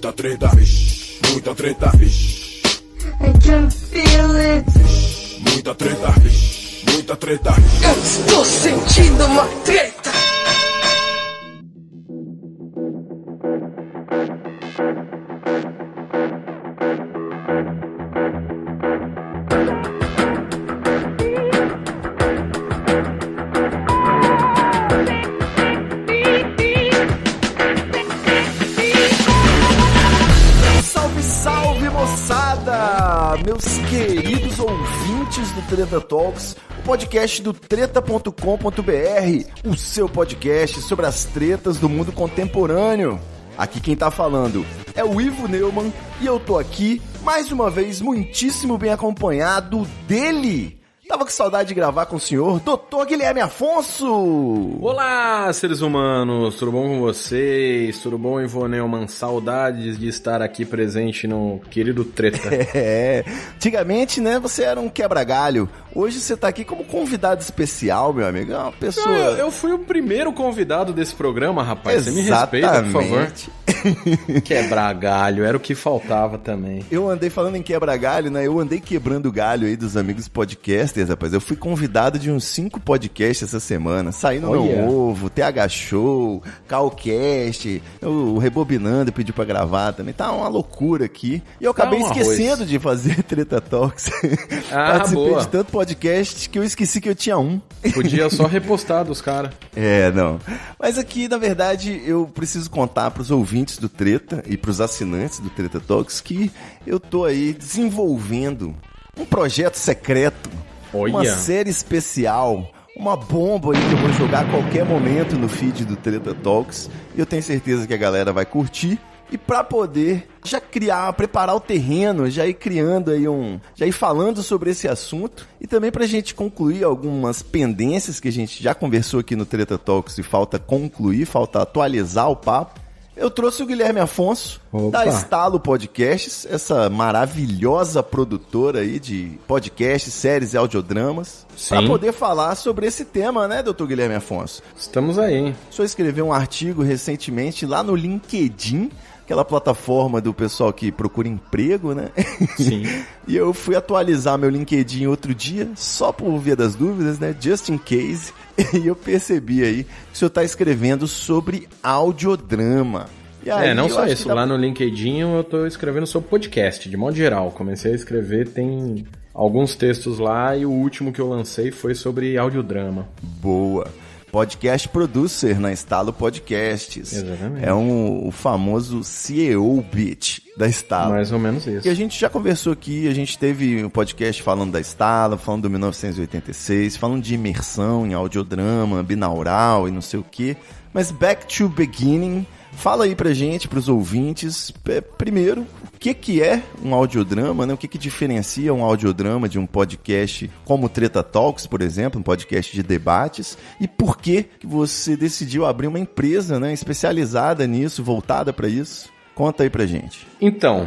Muita treta, vixe, muita treta, vixe. I can feel it. Muita treta, vixe, muita treta. Eu estou sentindo uma treta. Meus queridos ouvintes do Treta Talks, o podcast do treta.com.br, o seu podcast sobre as tretas do mundo contemporâneo. Aqui quem tá falando é o Ivo Neumann e eu tô aqui, mais uma vez, muitíssimo bem acompanhado dele. Tava com saudade de gravar com o senhor Dr. Guilherme Afonso. Olá, seres humanos, tudo bom com vocês? Tudo bom, Ivo Neumann? Saudades de estar aqui presente no querido Treta. Antigamente, né, você era um quebra-galho. Hoje você tá aqui como convidado especial, meu amigo. É uma pessoa... Eu fui o primeiro convidado desse programa, rapaz. Exatamente. Você me respeita, por favor. Quebra-galho, era o que faltava também. Eu andei falando em quebra-galho, né? Eu andei quebrando o galho aí dos amigos podcasters, rapaz. Eu fui convidado de uns 5 podcasts essa semana. Saindo no Ovo, TH Show, Calcast, o Rebobinando pediu pra gravar também. Tá uma loucura aqui. E eu acabei esquecendo de fazer Treta Talks. Participei boa. de tanto podcast que eu esqueci que eu tinha um. Podia só repostar dos caras. Não. Mas aqui, na verdade, eu preciso contar pros ouvintes do Treta e pros assinantes do Treta Talks que eu tô aí desenvolvendo um projeto secreto, uma série especial, uma bomba aí que eu vou jogar a qualquer momento no feed do Treta Talks. E eu tenho certeza que a galera vai curtir. E pra poder já preparar o terreno, já ir criando aí já ir falando sobre esse assunto. E também pra gente concluir algumas pendências que a gente já conversou aqui no Treta Talks e falta concluir, falta atualizar o papo. Eu trouxe o Guilherme Afonso, da Estalo Podcasts, essa maravilhosa produtora aí de podcasts, séries e audiodramas, para poder falar sobre esse tema, né, doutor Guilherme Afonso? Estamos aí, hein? O senhor escreveu um artigo recentemente lá no LinkedIn, aquela plataforma do pessoal que procura emprego, né? Sim. E eu fui atualizar meu LinkedIn outro dia, só por via das dúvidas, né? Just in case. E eu percebi aí que o senhor está escrevendo sobre audiodrama. E aí, não só isso. Lá no LinkedIn eu estou escrevendo sobre podcast, de modo geral. Comecei a escrever, tem alguns textos lá e o último que eu lancei foi sobre audiodrama. Boa. Podcast Producer na Estalo Podcasts. Exatamente. É o famoso CEO Bitch da Estalo. Mais ou menos isso. E a gente já conversou aqui, a gente teve um podcast falando da Estalo, falando do 1986, falando de imersão em audiodrama, binaural e não sei o quê. Mas back to beginning, fala aí pra gente, pros ouvintes, primeiro, o que é um audiodrama, né? O que diferencia um audiodrama de um podcast como o Treta Talks, por exemplo, um podcast de debates, e por que você decidiu abrir uma empresa, né, especializada nisso, voltada para isso? Conta aí pra gente. Então,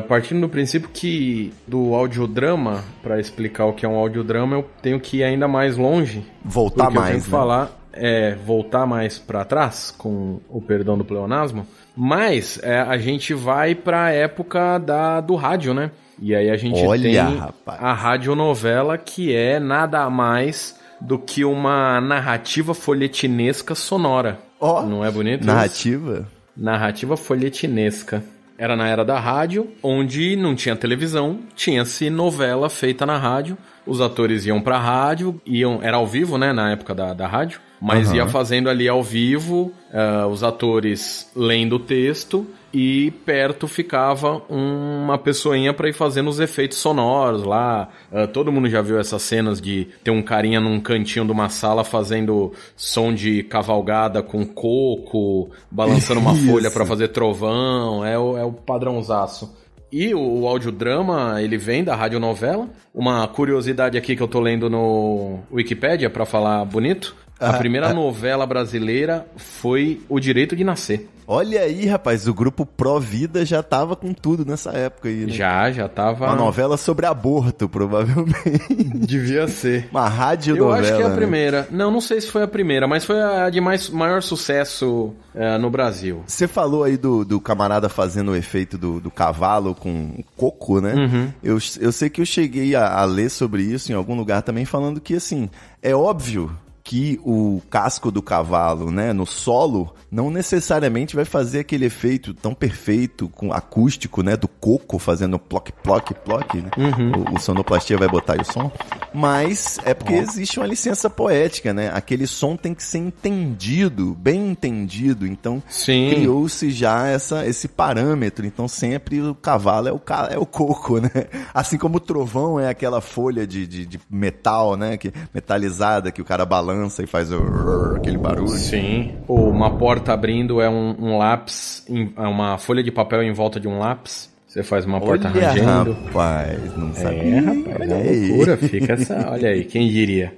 partindo do princípio que do audiodrama, para explicar o que é um audiodrama, eu tenho que ir ainda mais longe. Voltar mais, eu tenho que falar... voltar mais para trás, com o perdão do pleonasmo, mas a gente vai para a época do rádio, né? E aí a gente tem a radionovela, que é nada mais do que uma narrativa folhetinesca sonora. Não é bonito narrativa? Isso? Narrativa folhetinesca. Era na era da rádio, onde não tinha televisão, tinha-se novela feita na rádio, os atores iam pra rádio, era ao vivo, né, na época da rádio, mas ia fazendo ali ao vivo, os atores lendo o texto, e perto ficava uma pessoinha pra ir fazendo os efeitos sonoros lá. Todo mundo já viu essas cenas de ter um carinha num cantinho de uma sala fazendo som de cavalgada com coco, balançando uma folha pra fazer trovão, é o padrãozaço. E o audiodrama, ele vem da radionovela. Uma curiosidade aqui que eu tô lendo no Wikipédia, pra falar bonito. A primeira novela brasileira foi O Direito de Nascer. Olha aí, rapaz, o grupo Pró Vida já tava com tudo nessa época aí, né? Já tava... Uma novela sobre aborto, provavelmente. Devia ser. Uma radionovela. Eu acho que é a né? primeira. Não sei se foi a primeira, mas foi a de maior sucesso no Brasil. Você falou aí do camarada fazendo o efeito do cavalo com coco, né? Uhum. Eu sei que eu cheguei a ler sobre isso em algum lugar também, falando que, assim, é óbvio que o casco do cavalo, né, no solo, não necessariamente vai fazer aquele efeito tão perfeito, com acústico, né, do coco fazendo ploc, ploc, ploc, né? O sonoplastia vai botar aí o som, mas é porque existe uma licença poética, né? Aquele som tem que ser entendido, bem entendido, então criou-se já esse parâmetro, então sempre o cavalo é o coco, né? Assim como o trovão é aquela folha de metal, né, metalizada que o cara balança e faz aquele barulho. Sim. Ou uma porta abrindo é um lápis, é uma folha de papel em volta de um lápis. Você faz uma porta rangendo. Rapaz, não sabia. Rapaz, é uma loucura. Fica essa... Olha aí, quem diria.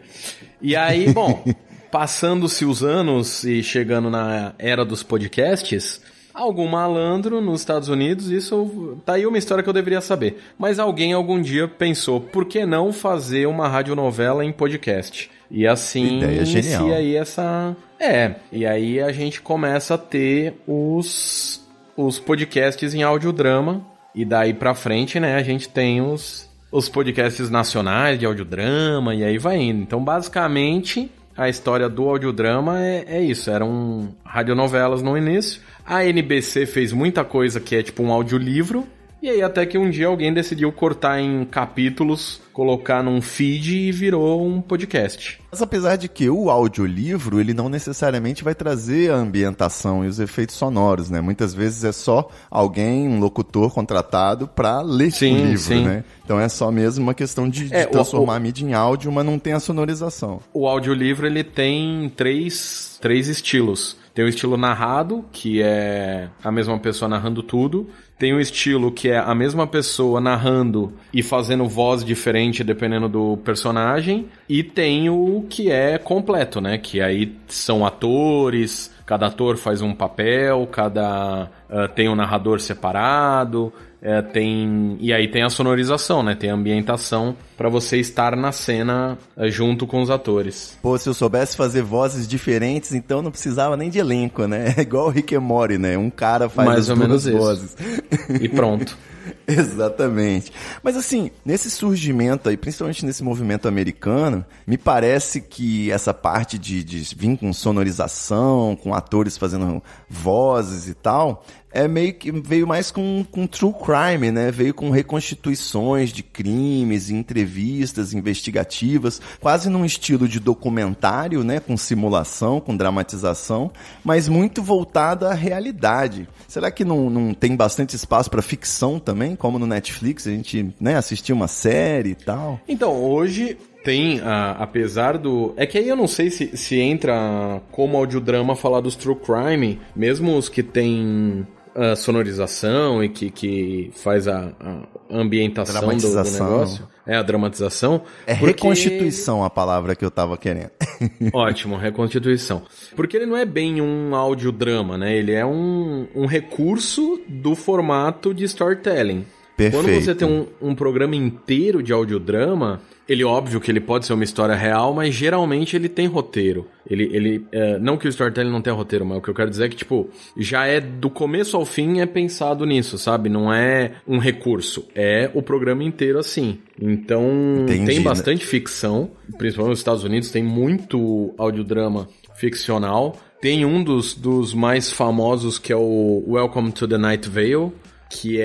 E aí, bom, passando-se os anos e chegando na era dos podcasts... Algum malandro nos Estados Unidos, isso tá aí uma história que eu deveria saber. Mas alguém algum dia pensou, por que não fazer uma radionovela em podcast? E assim inicia aí essa... e aí a gente começa a ter os podcasts em audiodrama. E daí pra frente, né, a gente tem os podcasts nacionais de audiodrama e aí vai indo. Então, basicamente... A história do audiodrama é isso, eram radionovelas no início. A NBC fez muita coisa que é tipo um audiolivro. E aí até que um dia alguém decidiu cortar em capítulos, colocar num feed e virou um podcast. Mas apesar de que o audiolivro, ele não necessariamente vai trazer a ambientação e os efeitos sonoros, né? Muitas vezes é só alguém, um locutor contratado para ler o livro, né? Então é só mesmo uma questão de transformar a mídia em áudio, mas não tem a sonorização. O audiolivro, ele tem três estilos. Tem o estilo narrado, que é a mesma pessoa narrando tudo. Tem um estilo que é a mesma pessoa narrando e fazendo voz diferente dependendo do personagem. E tem o que é completo, né? Que aí são atores, cada ator faz um papel, tem um narrador separado... E aí tem a sonorização, né? Tem a ambientação pra você estar na cena junto com os atores. Pô, se eu soubesse fazer vozes diferentes, então não precisava nem de elenco, né? É igual o Rick and Morty, né? Um cara faz mais ou menos duas vozes. E pronto. Exatamente. Mas assim, nesse surgimento aí, principalmente nesse movimento americano, me parece que essa parte de vir com sonorização, com atores fazendo vozes e tal, meio que veio mais com true crime, né? Veio com reconstituições de crimes, entrevistas investigativas, quase num estilo de documentário, né? Com simulação, com dramatização, mas muito voltada à realidade. Será que não tem bastante espaço para ficção também? Como no Netflix, a gente, né, assistir uma série e tal? Então, hoje... Tem, apesar do... É que aí eu não sei se entra como audiodrama falar dos true crime, mesmo os que tem sonorização e que faz a ambientação do negócio. É a dramatização. É porque... reconstituição a palavra que eu tava querendo. Ótimo, reconstituição. Porque ele não é bem um audiodrama, né? Ele é um recurso do formato de storytelling. Perfeito. Quando você tem um programa inteiro de audiodrama, ele óbvio que ele pode ser uma história real, mas geralmente ele tem roteiro. Não que o storytelling não tenha roteiro, mas o que eu quero dizer é que, tipo, já é do começo ao fim é pensado nisso, sabe? Não é um recurso, é o programa inteiro assim. Então, tem bastante ficção, principalmente nos Estados Unidos, tem muito audiodrama ficcional. Tem um dos mais famosos que é o Welcome to the Night Vale, que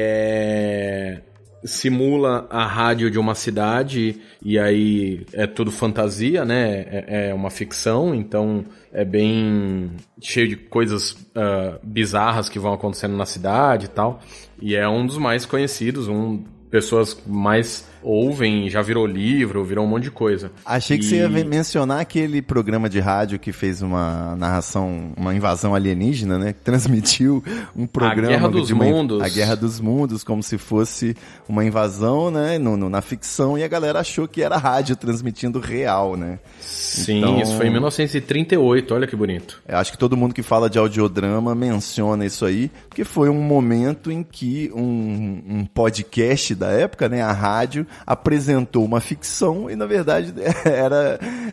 simula a rádio de uma cidade e aí é tudo fantasia, né? É uma ficção, então é bem cheio de coisas bizarras que vão acontecendo na cidade e tal. E é um dos mais conhecidos, pessoas mais ouvem, já virou livro, virou um monte de coisa. Achei que você ia mencionar aquele programa de rádio que fez uma narração, uma invasão alienígena, né? Que transmitiu um programa... A Guerra dos Mundos. A Guerra dos Mundos, como se fosse uma invasão, né? Na ficção, e a galera achou que era rádio transmitindo real, né? Sim, então, isso foi em 1938, olha que bonito. Eu acho que todo mundo que fala de audiodrama menciona isso aí, porque foi um momento em que um podcast da época, né, a rádio, apresentou uma ficção e, na verdade,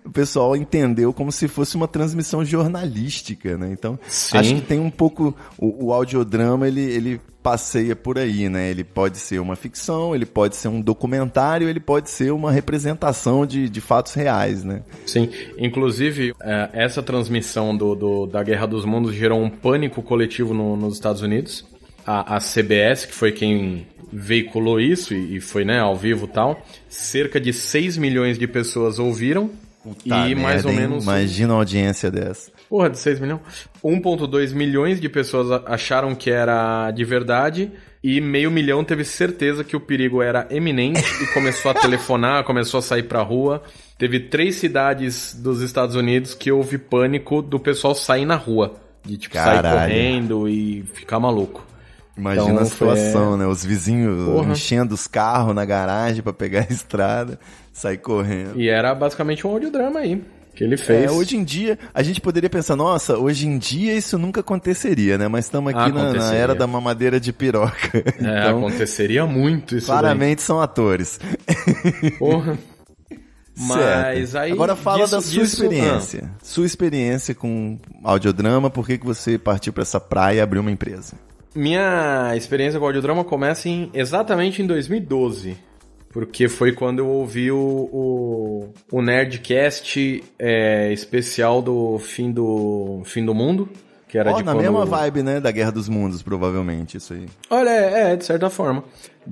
o pessoal entendeu como se fosse uma transmissão jornalística, né? Então, sim, acho que tem um pouco... O audiodrama, ele passeia por aí, né? Ele pode ser uma ficção, ele pode ser um documentário, ele pode ser uma representação de fatos reais, né? Sim, inclusive essa transmissão da Guerra dos Mundos gerou um pânico coletivo nos Estados Unidos. A CBS, que foi quem veiculou isso e foi, né, ao vivo e tal, cerca de 6 milhões de pessoas ouviram. Puta e mais merda, ou menos... Imagina uma audiência dessa. Porra, de 6 milhões? 1,2 milhões de pessoas acharam que era de verdade e 500 mil teve certeza que o perigo era eminente e começou a telefonar, começou a sair pra rua. Teve 3 cidades dos Estados Unidos que houve pânico do pessoal sair na rua. De, tipo, sair correndo e ficar maluco. Imagina então, a situação, né? Os vizinhos enchendo os carros na garagem pra pegar a estrada, sair correndo. E era basicamente um audiodrama aí que ele fez. Hoje em dia, a gente poderia pensar, nossa, hoje em dia isso nunca aconteceria, né? Mas estamos aqui na era da mamadeira de piroca. Então, aconteceria muito isso. Claramente são atores. Porra. Mas certo. aí... Agora fala da sua experiência. Sua experiência com audiodrama, por que você partiu pra essa praia e abriu uma empresa? Minha experiência com audiodrama começa exatamente em 2012. Porque foi quando eu ouvi o Nerdcast especial do Fim do Mundo. Que era na mesma vibe, né? Da Guerra dos Mundos, provavelmente, isso aí. Olha, de certa forma.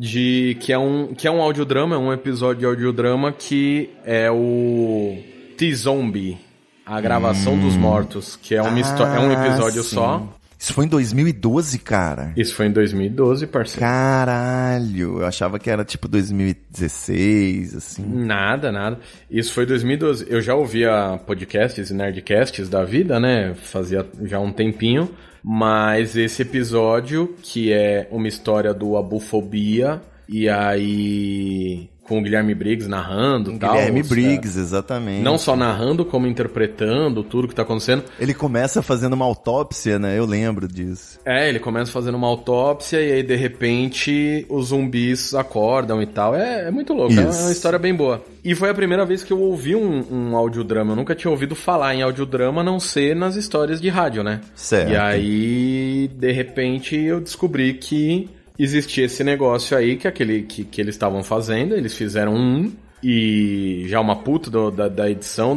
Que é um audiodrama, é um episódio de audiodrama que é o T-Zombie, a gravação dos mortos, que é um episódio sim. só. Isso foi em 2012, cara? Isso foi em 2012, parceiro. Caralho, eu achava que era tipo 2016, assim. Nada. Isso foi 2012. Eu já ouvia podcasts e nerdcasts da vida, né? Fazia já um tempinho. Mas esse episódio, que é uma história do Abufobia, e aí... com o Guilherme Briggs narrando e tal. Guilherme Briggs, exatamente. Não só narrando, como interpretando tudo que tá acontecendo. Ele começa fazendo uma autópsia, né? Eu lembro disso. Ele começa fazendo uma autópsia e aí, de repente, os zumbis acordam e tal. É muito louco, é uma história bem boa. E foi a primeira vez que eu ouvi um audiodrama. Eu nunca tinha ouvido falar em audiodrama, a não ser nas histórias de rádio, né? Certo. E aí, de repente, eu descobri que... existia esse negócio aí, que eles estavam fazendo, eles fizeram e já uma puta da edição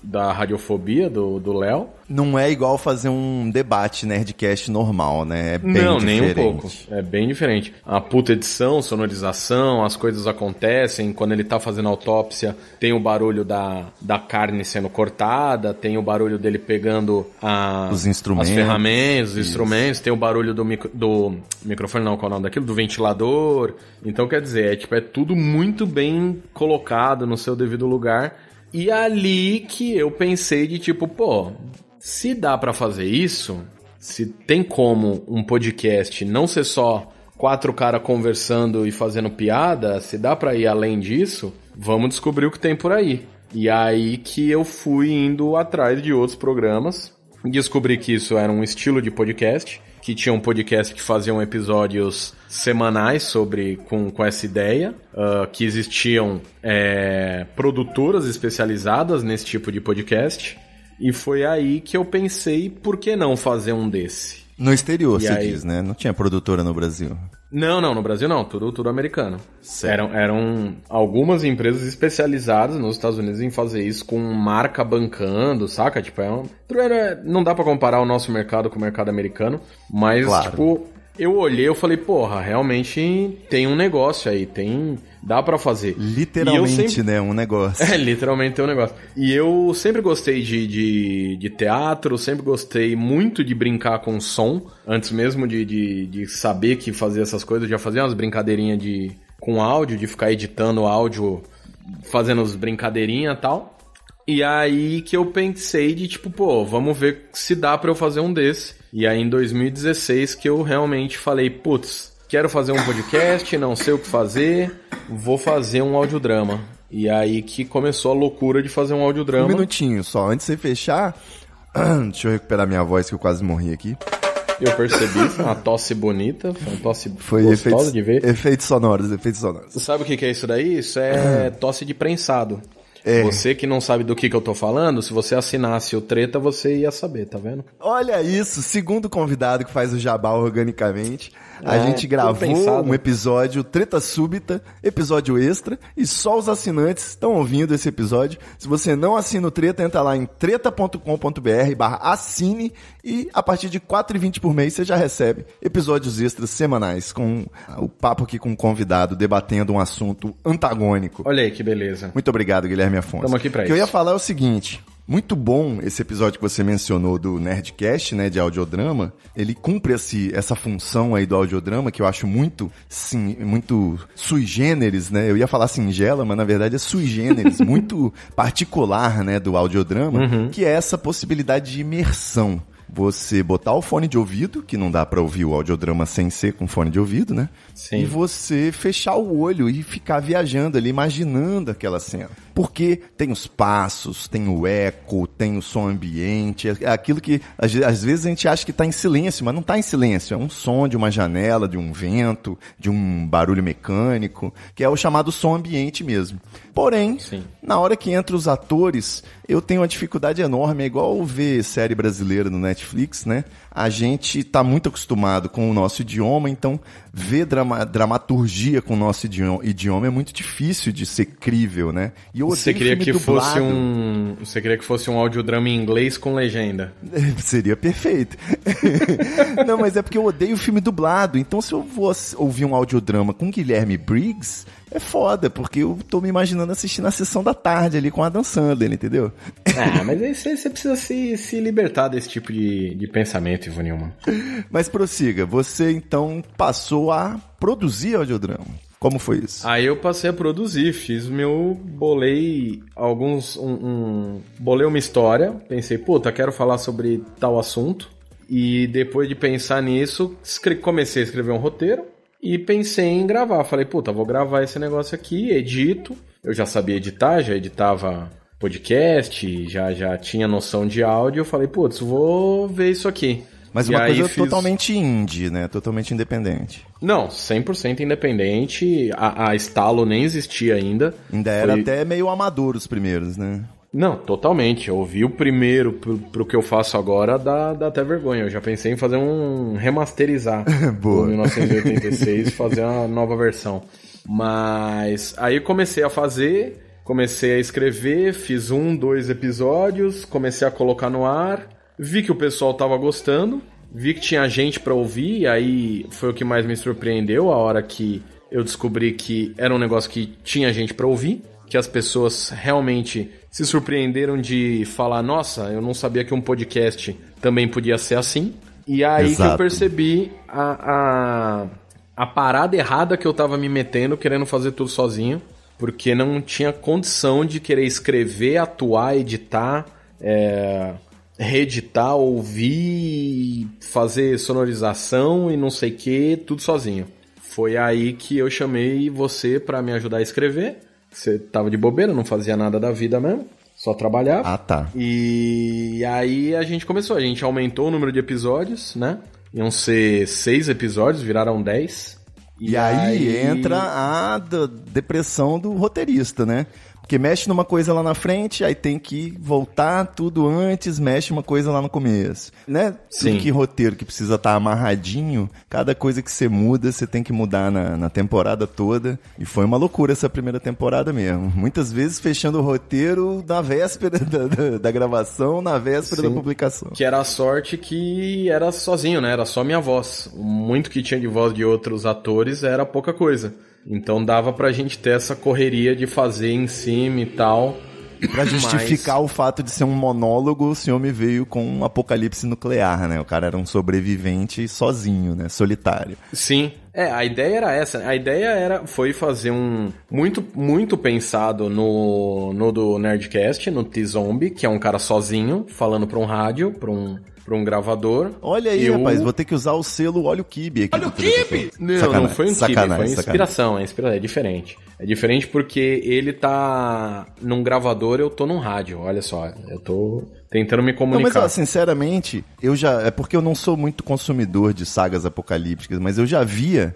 da Radiofobia, do Léo. Não é igual fazer um debate Nerdcast normal, né? É bem diferente. Nem um pouco. É bem diferente. A puta edição, sonorização, as coisas acontecem. Quando ele tá fazendo autópsia, tem o barulho da carne sendo cortada, tem o barulho dele pegando os instrumentos. As ferramentas, os instrumentos, tem o barulho do microfone, não, qual é o nome daquilo? Do ventilador. Então, quer dizer, é tudo muito bem colocado no seu devido lugar. E ali que eu pensei de tipo, se dá pra fazer isso, se tem como um podcast não ser só 4 caras conversando e fazendo piada, se dá pra ir além disso, vamos descobrir o que tem por aí. E aí que eu fui indo atrás de outros programas, descobri que isso era um estilo de podcast, que tinha um podcast que faziam episódios semanais com essa ideia, que existiam produtoras especializadas nesse tipo de podcast, e foi aí que eu pensei, por que não fazer um desse? No exterior, você diz, né? Não tinha produtora no Brasil. Não, no Brasil não, tudo americano. Eram algumas empresas especializadas nos Estados Unidos em fazer isso com marca bancando, saca? Tipo, não dá pra comparar o nosso mercado com o mercado americano, mas, claro. Tipo, eu olhei e falei, realmente tem um negócio aí, dá pra fazer. Literalmente, né? Um negócio. Literalmente tem um negócio. E eu sempre gostei de teatro, sempre gostei muito de brincar com som, antes mesmo de saber que fazia essas coisas, eu já fazia umas brincadeirinhas de com áudio, de ficar editando áudio, fazendo as brincadeirinhas e tal. E aí que eu pensei de tipo, pô, vamos ver se dá pra eu fazer um desse. E aí em 2016 que eu realmente falei, putz, quero fazer um podcast, não sei o que fazer, vou fazer um audiodrama. E aí que começou a loucura de fazer um audiodrama. Um minutinho só, antes de você fechar, deixa eu recuperar minha voz que eu quase morri aqui. Eu percebi, foi uma tosse bonita, foi uma tosse foi gostosa de ver. Efeitos sonoros. Você sabe o que é isso daí? Isso é tosse de prensado. É. Você que não sabe do que eu tô falando, se você assinasse o Treta, você ia saber, tá vendo? Olha isso, segundo convidado que faz o jabá organicamente. A gente gravou um episódio Treta Súbita, episódio extra, e só os assinantes estão ouvindo esse episódio. Se você não assina o Treta, entra lá em treta.com.br/assine e a partir de R$ 4,20 por mês você já recebe episódios extras semanais com o papo aqui com um convidado debatendo um assunto antagônico. Olha aí que beleza. Muito obrigado, Guilherme Afonso. Estamos aqui pra isso. O que eu ia falar é o seguinte... Muito bom esse episódio que você mencionou do Nerdcast, né, de audiodrama. Ele cumpre essa função aí do audiodrama, que eu acho muito sui generis, né? Eu ia falar singela, mas na verdade é sui generis, muito particular, né, do audiodrama, que é essa possibilidade de imersão. Você botar o fone de ouvido, que não dá pra ouvir o audiodrama sem ser com fone de ouvido, né? Sim. E você fechar o olho e ficar viajando ali, imaginando aquela cena. Porque tem os passos, tem o eco, tem o som ambiente, é aquilo que às vezes a gente acha que tá em silêncio, mas não tá em silêncio. É um som de uma janela, de um vento, de um barulho mecânico, que é o chamado som ambiente mesmo. Porém, sim, na hora que entra os atores, eu tenho uma dificuldade enorme, é igual ver série brasileira no Netflix, né? A gente tá muito acostumado com o nosso idioma, então ver dramaturgia com o nosso idioma é muito difícil de ser crível, né? E eu Você queria que fosse um audiodrama em inglês com legenda? Seria perfeito. Não, mas é porque eu odeio filme dublado, então se eu vou ouvir um audiodrama com Guilherme Briggs, é foda, porque eu tô me imaginando assistindo a sessão da tarde ali com a Dan Sandler, entendeu? Ah, mas aí você precisa se libertar desse tipo de pensamento, Ivo Nilman. Mas prossiga, você então passou a produzir audiodrama. Como foi isso? Aí eu passei a produzir, bolei uma história, pensei, puta, quero falar sobre tal assunto, e depois de pensar nisso, comecei a escrever um roteiro, e pensei em gravar. Falei, puta, vou gravar esse negócio aqui, edito. Eu já sabia editar, já editava podcast, já tinha noção de áudio. Eu falei, putz, vou ver isso aqui. Mas uma coisa totalmente indie, né? Totalmente independente. Não, 100% independente. A Estalo nem existia ainda. Ainda era até meio amador os primeiros, né? Não, totalmente. Eu ouvi o primeiro pro que eu faço agora, dá até vergonha. Eu já pensei em fazer um remasterizar. Boa. 1986 e fazer uma nova versão. Mas aí comecei a escrever, fiz 2 episódios, comecei a colocar no ar, vi que o pessoal tava gostando, vi que tinha gente pra ouvir, e aí foi o que mais me surpreendeu, a hora que eu descobri que era um negócio que tinha gente pra ouvir, que as pessoas realmente se surpreenderam de falar, nossa, eu não sabia que um podcast também podia ser assim. E aí que eu percebi a parada errada que eu tava me metendo, querendo fazer tudo sozinho, porque não tinha condição de querer escrever, atuar, editar, reeditar, ouvir, fazer sonorização e não sei o que, tudo sozinho. Foi aí que eu chamei você pra me ajudar a escrever. Você tava de bobeira, não fazia nada da vida mesmo, só trabalhava. Ah, tá. E aí a gente aumentou o número de episódios, né? Iam ser 6 episódios, viraram 10. E aí entra a depressão do roteirista, né? Porque mexe numa coisa lá na frente, aí tem que voltar tudo antes, mexe uma coisa lá no começo, né? Sim. Que roteiro que precisa estar amarradinho, cada coisa que você muda, você tem que mudar na temporada toda. E foi uma loucura essa primeira temporada mesmo. Muitas vezes fechando o roteiro na véspera da gravação, na véspera da publicação. Que era a sorte que era sozinho, né? Era só minha voz. Muito que tinha de voz de outros atores era pouca coisa. Então dava pra gente ter essa correria de fazer em cima e tal. Pra justificar o fato de ser um monólogo, o senhor me veio com um apocalipse nuclear, né? O cara era um sobrevivente sozinho, né? Solitário. Sim. A ideia era essa. A ideia foi fazer um... Muito pensado no do Nerdcast, no T-Zombie, que é um cara sozinho, falando pra um rádio, pra um gravador. Olha aí, rapaz, vou ter que usar o selo Olha o Kibe aqui. Olha o Kibe! Não foi um Kibe, foi inspiração. É diferente. É diferente porque ele tá num gravador, eu tô num rádio. Olha só, eu tô tentando me comunicar. Não, mas ó, sinceramente, é porque eu não sou muito consumidor de sagas apocalípticas, mas eu já via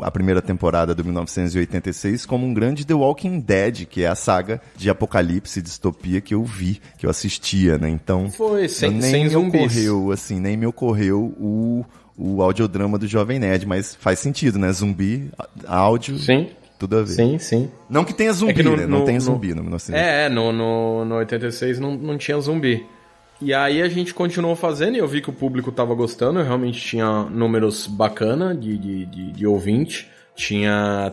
a primeira temporada do 1986 como um grande The Walking Dead, que é a saga de apocalipse e distopia que eu vi, que eu assistia, né? Então, sem zumbis. Nem me ocorreu o audiodrama do Jovem Nerd, mas faz sentido, né? Zumbi, áudio... Sim. Tudo a ver. Sim. Não que tenha zumbi, né? Não tem zumbi no 1986. No 86 não tinha zumbi. E aí a gente continuou fazendo e eu vi que o público tava gostando. Eu realmente tinha números bacana de ouvinte.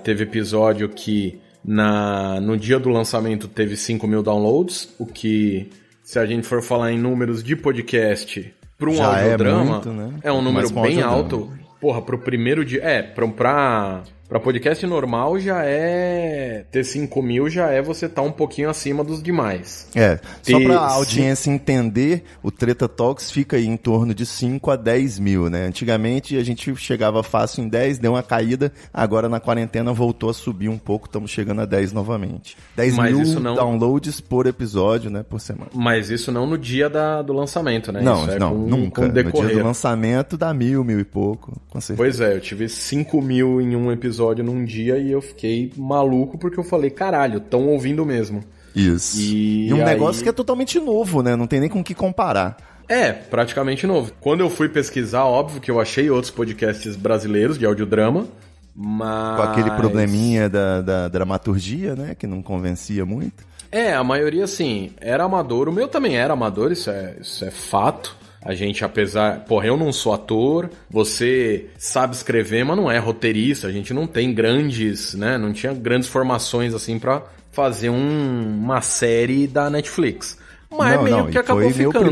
Teve episódio que no dia do lançamento teve 5 mil downloads. O que, se a gente for falar em números de podcast para um audiodrama, é um número bem alto. Porra, pro primeiro dia... Pra podcast normal já é... Ter 5 mil já é você tá um pouquinho acima dos demais. Só pra audiência entender, o Treta Talks fica aí em torno de 5 a 10 mil, né? Antigamente a gente chegava fácil em 10, deu uma caída, agora na quarentena voltou a subir um pouco, estamos chegando a 10 novamente. 10 mil downloads por episódio, né? Por semana. Mas isso não no dia do lançamento, né? Não, isso nunca. No dia do lançamento dá mil e pouco, com certeza. Pois é, eu tive 5 mil em um episódio num dia e eu fiquei maluco porque eu falei, caralho, tão ouvindo mesmo. Isso. E um negócio que é totalmente novo, né? Não tem nem com o que comparar. Praticamente novo. Quando eu fui pesquisar, óbvio que eu achei outros podcasts brasileiros de audiodrama, mas... Com aquele probleminha da dramaturgia, né? Que não convencia muito. A maioria, sim, era amador. O meu também era amador, isso é fato. A gente, eu não sou ator, você sabe escrever, mas não é roteirista, a gente não tem grandes, né, não tinha grandes formações assim pra fazer uma série da Netflix. Mas que acabou foi ficando.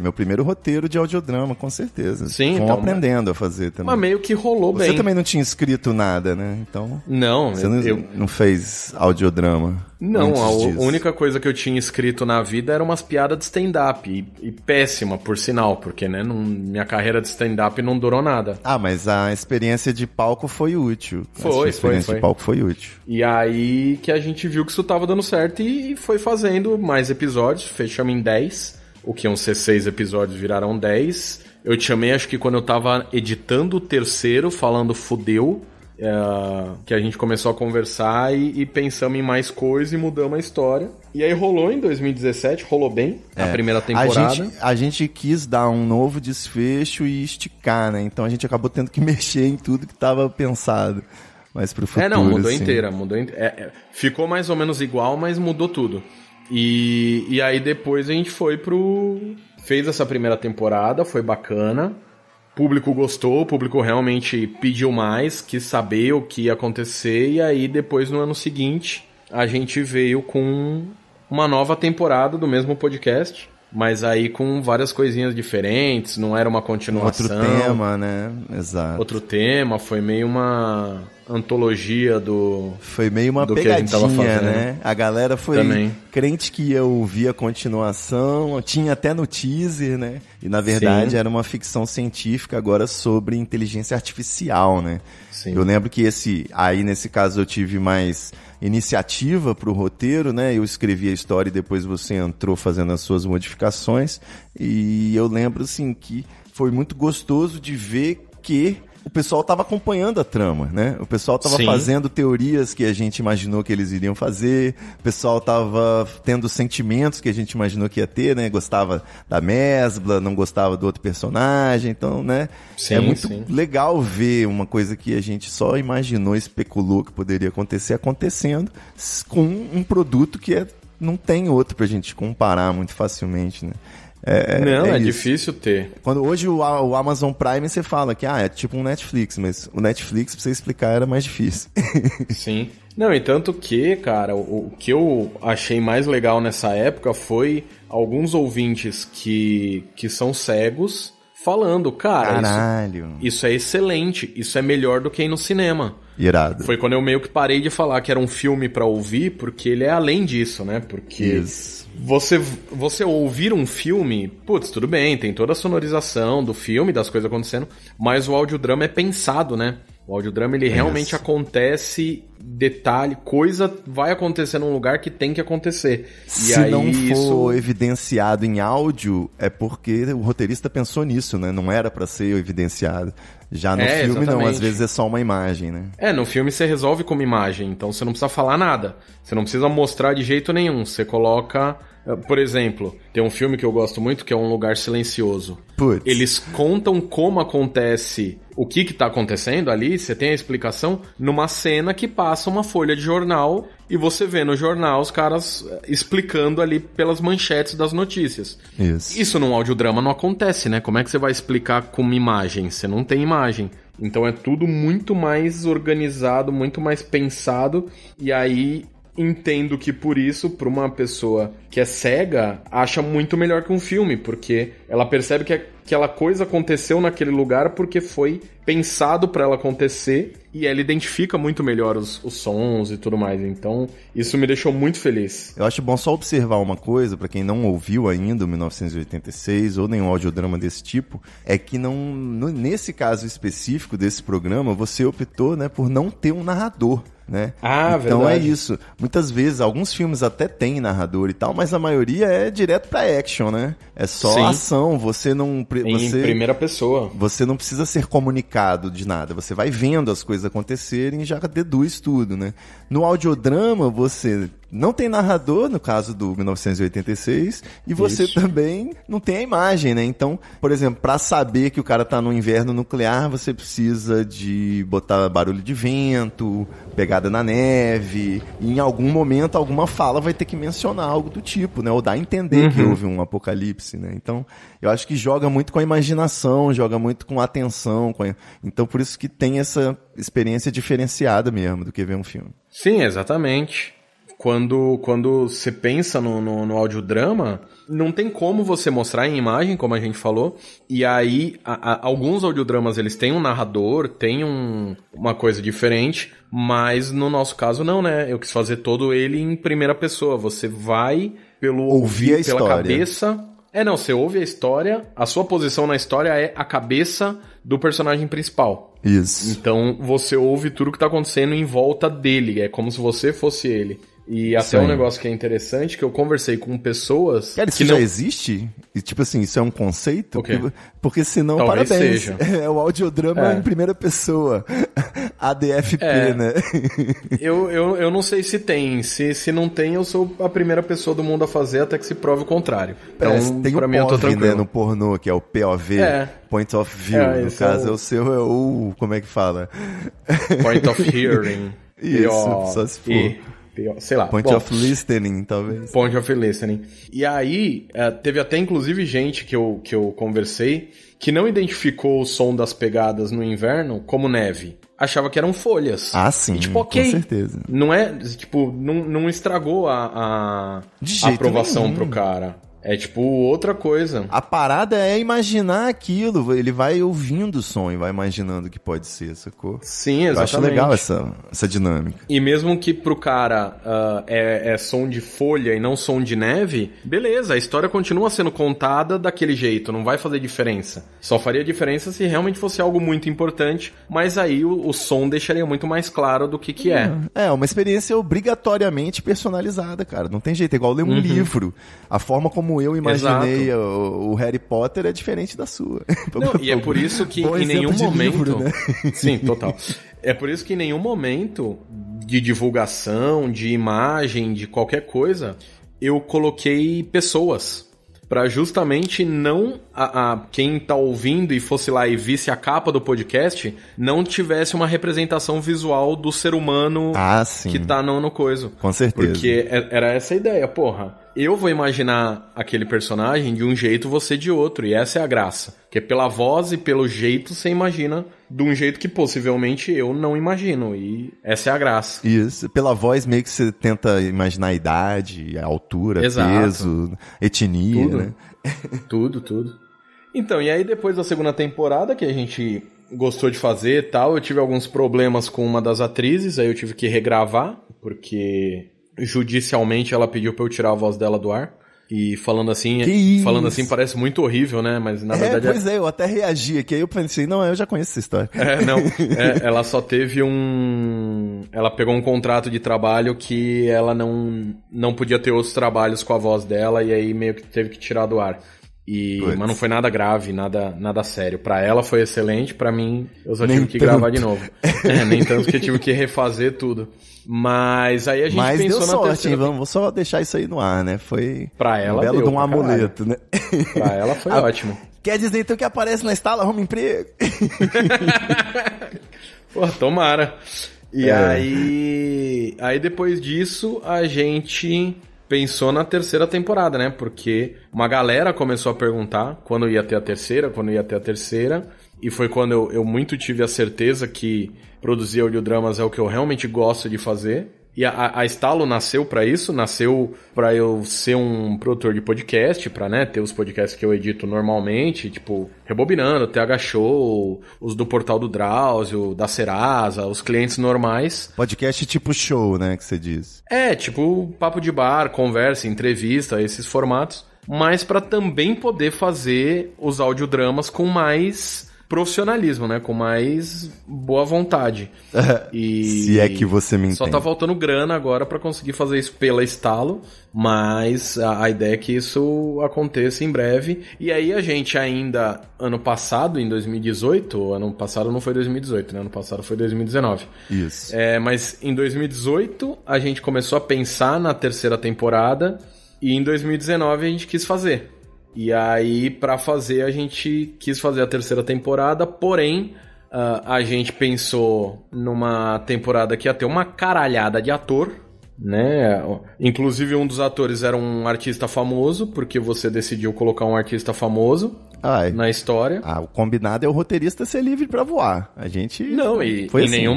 Meu primeiro roteiro de audiodrama, com certeza. Sim, então, aprendendo a fazer também. Mas meio que rolou bem. Você também não tinha escrito nada, né? Então. Não, você não fez audiodrama. Não, a única coisa que eu tinha escrito na vida era umas piadas de stand-up. E péssima, por sinal, porque, né, minha carreira de stand-up não durou nada. Mas a experiência de palco foi útil. Foi. De palco foi útil. E aí que a gente viu que isso tava dando certo e foi fazendo mais episódios. Fechamos em 10. O que iam ser 6 episódios viraram 10. Eu te chamei, acho que quando eu tava editando o terceiro, falando fudeu. Que a gente começou a conversar e pensamos em mais coisas e mudamos a história. E aí rolou em 2017, rolou bem a primeira temporada. A gente quis dar um novo desfecho e esticar, né? Então a gente acabou tendo que mexer em tudo que estava pensado. Mas pro futuro, mudou assim. inteira. Ficou mais ou menos igual, mas mudou tudo. E aí depois a gente fez essa primeira temporada, foi bacana. O público gostou, o público realmente pediu mais, quis saber o que ia acontecer, e aí depois no ano seguinte a gente veio com uma nova temporada do mesmo podcast, mas aí com várias coisinhas diferentes, não era uma continuação. Outro tema, né? Exato. Outro tema, foi meio uma antologia Foi meio uma pegadinha, né? A galera foi crente que ia ouvir a continuação, tinha até no teaser, né? E na verdade era uma ficção científica agora sobre inteligência artificial, né? Sim. Eu lembro que nesse caso eu tive mais iniciativa pro roteiro, né? Eu escrevi a história e depois você entrou fazendo as suas modificações. E eu lembro, assim, que foi muito gostoso de ver que o pessoal estava acompanhando a trama, né? O pessoal estava fazendo teorias que a gente imaginou que eles iriam fazer, o pessoal estava tendo sentimentos que a gente imaginou que ia ter, né? Gostava da Mesbla, não gostava do outro personagem, então, né? É muito legal ver uma coisa que a gente só imaginou, especulou que poderia acontecer, acontecendo com um produto que não tem outro pra gente comparar muito facilmente, né? É isso. difícil ter. Quando hoje o Amazon Prime você fala que é tipo um Netflix, mas o Netflix, pra você explicar, era mais difícil. Sim. Não, e tanto que, cara, o que eu achei mais legal nessa época foi alguns ouvintes que são cegos falando, cara, Caralho. Isso é excelente, isso é melhor do que ir no cinema. Irado. Foi quando eu meio que parei de falar que era um filme pra ouvir, porque ele é além disso, né? Porque Isso. você ouvir um filme, putz, tudo bem, tem toda a sonorização do filme, das coisas acontecendo, mas o audiodrama é pensado, né? O audiodrama, ele realmente acontece, detalhe, coisa vai acontecer num lugar que tem que acontecer. Se não for evidenciado em áudio, é porque o roteirista pensou nisso, né? Não era pra ser evidenciado. Já no filme, exatamente. não. Às vezes é só uma imagem, né? No filme você resolve como imagem, então você não precisa falar nada. Você não precisa mostrar de jeito nenhum. Você coloca... Por exemplo, tem um filme que eu gosto muito, que é Um Lugar Silencioso. Putz. Eles contam como acontece, o que tá acontecendo ali, você tem a explicação, numa cena que passa uma folha de jornal e você vê no jornal os caras explicando ali pelas manchetes das notícias. Isso num audiodrama não acontece, né? Como é que você vai explicar com uma imagem? Você não tem imagem. Então é tudo muito mais organizado, muito mais pensado, e aí... Entendo que por isso, para uma pessoa que é cega, acha muito melhor que um filme, porque ela percebe que aquela coisa aconteceu naquele lugar porque foi pensado para ela acontecer e ela identifica muito melhor os sons e tudo mais. Então, isso me deixou muito feliz. Eu acho bom só observar uma coisa, para quem não ouviu ainda o 1986 ou nenhum audiodrama desse tipo, é que nesse caso específico desse programa, você optou, né, por não ter um narrador. Né? Então verdade. É isso. Muitas vezes, alguns filmes até tem narrador e tal, mas a maioria é direto pra action, né? É só ação, você não... Em primeira pessoa. Você não precisa ser comunicado de nada, você vai vendo as coisas acontecerem e já deduz tudo, né? No audiodrama, você não tem narrador, no caso do 1986, e você também não tem a imagem, né? Então, por exemplo, pra saber que o cara tá no inverno nuclear, você precisa de botar barulho de vento, pegada na neve, e em algum momento, alguma fala vai ter que mencionar algo do tipo, né? Ou dar a entender que houve um apocalipse, né? Então, eu acho que joga muito com a imaginação, joga muito com a atenção, então por isso que tem essa experiência diferenciada mesmo do que ver um filme. Sim, exatamente. Quando você pensa no audiodrama, não tem como você mostrar em imagem, como a gente falou, e aí alguns audiodramas eles têm um narrador, tem uma coisa diferente, mas no nosso caso não, né? Eu quis fazer todo ele em primeira pessoa. Você vai ouvir a pela história. Cabeça... você ouve a história, a sua posição na história é a cabeça do personagem principal. Isso. Então você ouve tudo que tá acontecendo em volta dele, é como se você fosse ele. E até um negócio que é interessante, que eu conversei com pessoas... Cara, isso já existe? E tipo assim, isso é um conceito? Porque senão, talvez parabéns. Seja. É o audiodrama em primeira pessoa. ADFP, né? Eu não sei se tem. Se não tem, eu sou a primeira pessoa do mundo a fazer até que se prove o contrário. Então, tem pra o mim, eu tô POV, tranquilo. né, no pornô, que é o POV. Point of View. No caso, o seu é o... Como é que fala? Point of Hearing. Isso, só se for. Sei lá. Point of Listening, talvez. Point of Listening. E aí, teve até inclusive gente que eu conversei que não identificou o som das pegadas no inverno como neve. Achava que eram folhas. Ah, sim, e, tipo, ok. Com certeza. Não é, tipo, não estragou a aprovação pro cara. É tipo outra coisa. A parada é imaginar aquilo. Ele vai ouvindo o som e vai imaginando o que pode ser, sacou? Sim, exatamente. Eu acho legal essa dinâmica. E mesmo que pro cara é som de folha e não som de neve, beleza, a história continua sendo contada daquele jeito, não vai fazer diferença. Só faria diferença se realmente fosse algo muito importante, mas aí o som deixaria muito mais claro do que é. É uma experiência obrigatoriamente personalizada, cara. Não tem jeito, é igual ler um livro. A forma como eu imaginei o Harry Potter é diferente da sua. Não, e é por isso que em nenhum momento... Livro, né? Sim, total. É por isso que em nenhum momento de divulgação, de imagem, de qualquer coisa, eu coloquei pessoas pra justamente não quem tá ouvindo e fosse lá e visse a capa do podcast, não tivesse uma representação visual do ser humano que tá no coisa. Com certeza. Porque era essa a ideia, porra. Eu vou imaginar aquele personagem de um jeito, você de outro, e essa é a graça. Que pela voz e pelo jeito você imagina de um jeito que possivelmente eu não imagino, e essa é a graça. Isso, pela voz meio que você tenta imaginar a idade, a altura, Exato. peso, etnia, Tudo. né? Tudo. Então, e aí depois da segunda temporada que a gente gostou de fazer e tal, eu tive alguns problemas com uma das atrizes, aí eu tive que regravar, porque judicialmente ela pediu pra eu tirar a voz dela do ar. E falando assim parece muito horrível, né? Mas na verdade... Pois é, eu até reagi aqui, aí eu pensei, não, eu já conheço essa história. Ela só teve ela pegou um contrato de trabalho que ela não podia ter outros trabalhos com a voz dela, e aí meio que teve que tirar do ar. Mas não foi nada grave, nada sério. Pra ela foi excelente, pra mim eu só tive que gravar de novo. Nem tanto que eu tive que refazer tudo. Mas aí a gente pensou deu sorte, na terceira... Vamos só deixar isso aí no ar, né? Foi pra ela, um belo de um amuleto, né? Pra ela foi ótimo. Quer dizer então que aparece na Estalo, arruma emprego? Pô, tomara. E aí depois disso a gente pensou na terceira temporada, né? Porque uma galera começou a perguntar quando ia ter a terceira, e foi quando eu muito tive a certeza que produzir audiodramas é o que eu realmente gosto de fazer. E a Estalo nasceu pra isso, nasceu pra eu ser um produtor de podcast, pra, né, ter os podcasts que eu edito normalmente, tipo, Rebobinando, TH Show, os do Portal do Drauzio, da Serasa, os clientes normais. Podcast tipo show, né, que você diz. Tipo, papo de bar, conversa, entrevista, esses formatos. Mas pra também poder fazer os audiodramas com mais profissionalismo, né? Com mais boa vontade. Se é que você me entende. Só tá faltando grana agora pra conseguir fazer isso pela Estalo, mas a ideia é que isso aconteça em breve. E aí a gente ainda, ano passado, em 2018, ano passado não foi 2018, né? Ano passado foi 2019. Isso. Mas em 2018 a gente começou a pensar na terceira temporada e em 2019 a gente quis fazer. E aí, pra fazer, a gente quis fazer a terceira temporada, porém, a gente pensou numa temporada que ia ter uma caralhada de ator, né? Inclusive, um dos atores era um artista famoso, porque você decidiu colocar um artista famoso na história. O combinado é o roteirista ser livre pra voar. A gente... Não, e foi em assim. nenhum